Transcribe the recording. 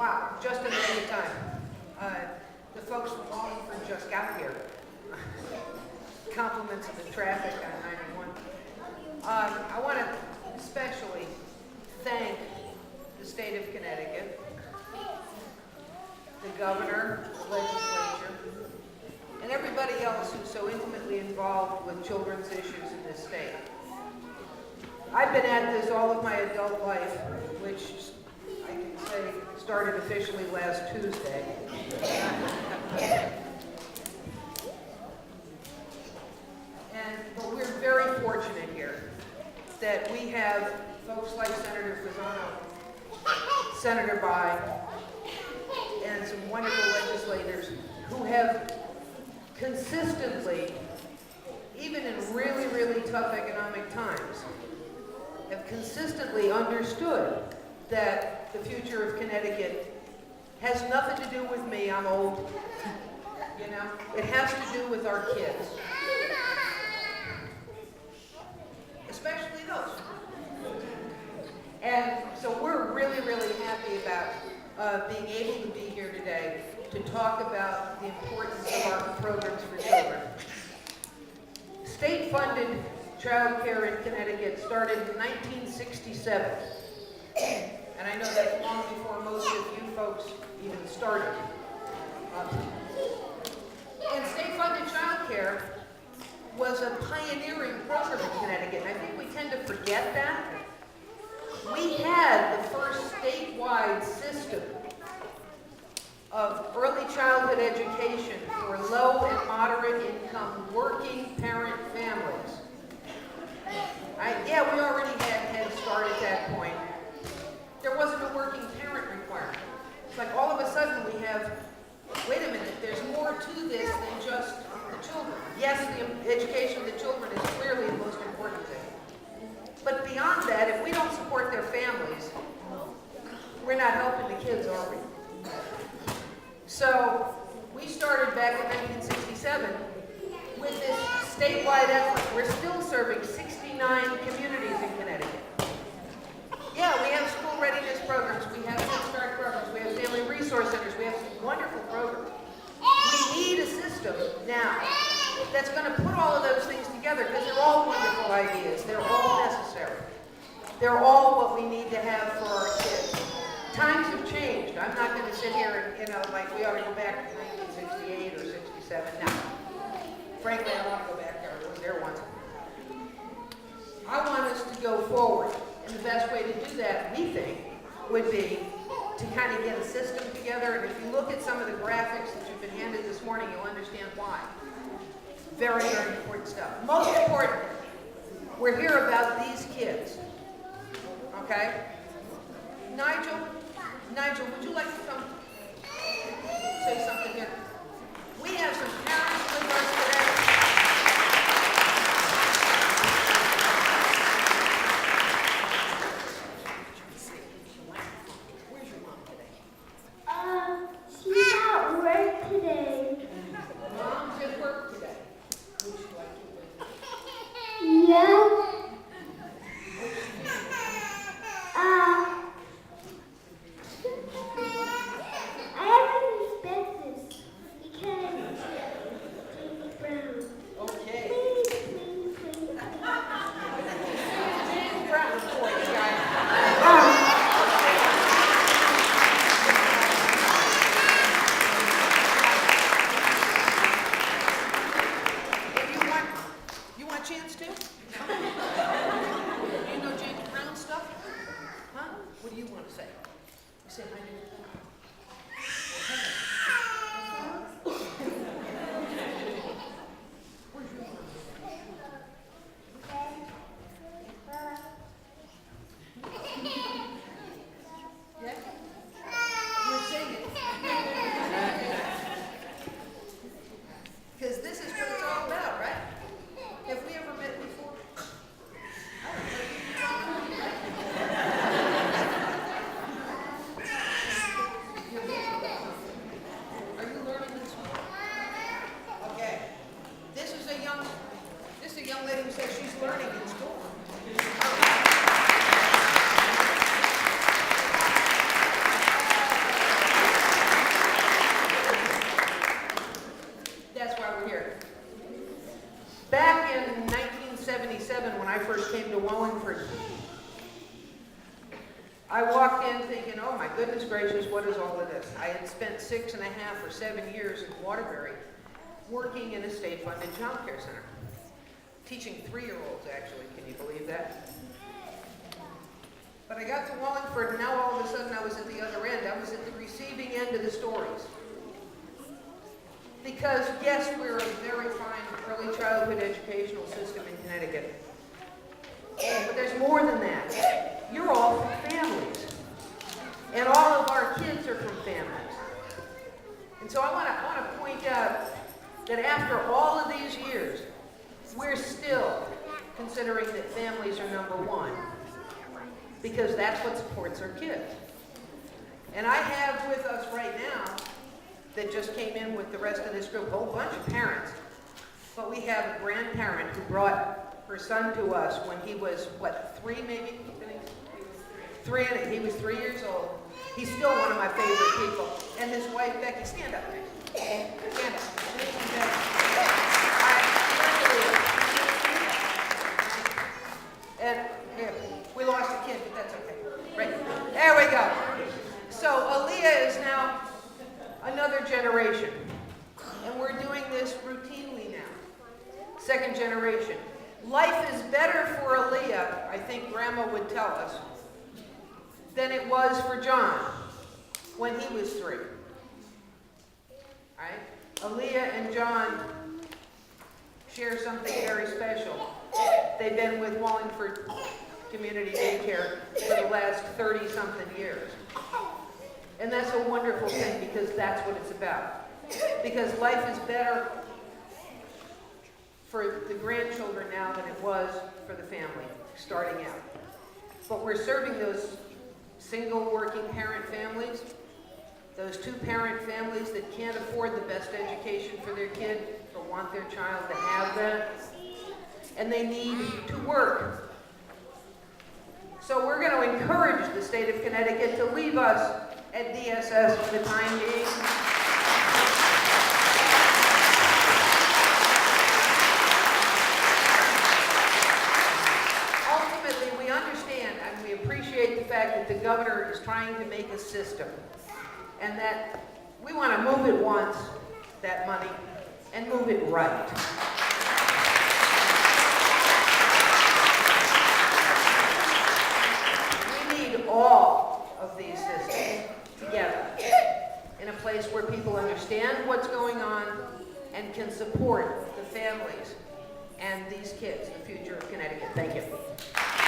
Wow, just in the nick of time. The folks from Wallingford just got here. Compliments of the traffic on 91. I want to especially thank the state of Connecticut, the governor, the legislature, and everybody else who's so intimately involved with children's issues in this state. I've been at this all of my adult life, which I can say started officially last Tuesday. But we're very fortunate here that we have folks like Senator Fasano, Senator Bai, and some wonderful legislators who have consistently, even in really, really tough economic times, have consistently understood that the future of Connecticut has nothing to do with me. I'm old. You know, it has to do with our kids. Especially those. And so we're really, really happy about being able to be here today to talk about the importance of our programs for children. State-funded child care in Connecticut started in 1967. And I know that's long before most of you folks even started. And state-funded child care was a pioneering program in Connecticut, and I think we tend to forget that. We had the first statewide system of early childhood education for low and moderate income working parent families. We already had Head Start at that point. There wasn't a working parent requirement. It's like all of a sudden we have, wait a minute, there's more to this than just the children. Yes, the education of the children is clearly the most important thing. But beyond that, if we don't support their families, we're not helping the kids, are we? So we started back in 1967 with this statewide effort. We're still serving 69 communities in Connecticut. Yeah, we have school readiness programs, we have Head Start programs, we have family resource centers, we have some wonderful programs. We need a system now that's going to put all of those things together because they're all wonderful ideas. They're all necessary. They're all what we need to have for our kids. Times have changed. I'm not going to sit here and, like we ought to go back to 1968 or 67. No. Frankly, I don't want to go back there. I was there once. I want us to go forward. And the best way to do that, we think, would be to kind of get a system together. And if you look at some of the graphics that you've been handed this morning, you'll understand why. Very, very important stuff. Most importantly, we're here about these kids. Okay? Nigel, would you like to come say something here? We have some parents with us today. Where's your mom today? She's at work today. Mom's at work today. Would you like to Yeah. I haven't asbestos because it's brown. Okay. Please. James Brown for you guys. You want Chance too? You know James Brown stuff? Huh? What do you want to say? You say hi to Where's your mom? Yeah? We're singing. Because this is what it's all about, right? Have we ever met before? I don't know. walked in thinking, oh my goodness gracious, what is all of this? I had spent 6.5 or 7 years in Waterbury working in a state-funded child care center. Teaching 3-year-olds, actually, can you believe that? But I got to Wallingford, and now all of a sudden I was at the other end. I was at the receiving end of the stories. Because, yes, we're a very fine early childhood educational system in Connecticut. But there's more than that. You're all from families. And all of our kids are from families. And so I want to point out that after all of these years, we're still considering that families are number one. Because that's what supports our kids. And I have with us right now, that just came in with the rest of this group, a whole bunch of parents. But we have a grandparent who brought her son to us when he was, what, 3 maybe? Three, and he was 3 years old. He's still one of my favorite people. And his wife, Becky, stand up. Stand up. And here, we lost a kid, but that's okay. Right, there we go. So Aaliyah is now another generation. And we're doing this routinely now. Second generation. Life is better for Aaliyah, I think Grandma would tell us, than it was for John when he was 3. Right? Aaliyah and John share something very special. They've been with Wallingford Community Daycare for the last 30-something years. And that's a wonderful thing because that's what it's about. Because life is better for the grandchildren now than it was for the family starting out. But we're serving those single working parent families, those 2-parent families that can't afford the best education for their kid or want their child to have that, and they need to work. So we're going to encourage the state of Connecticut to leave us at DSS for the time being. Ultimately, we understand and we appreciate the fact that the governor is trying to make a system and that we want to move it once, that money, and move it right. We need all of these systems together in a place where people understand what's going on and can support the families and these kids, the future of Connecticut. Thank you.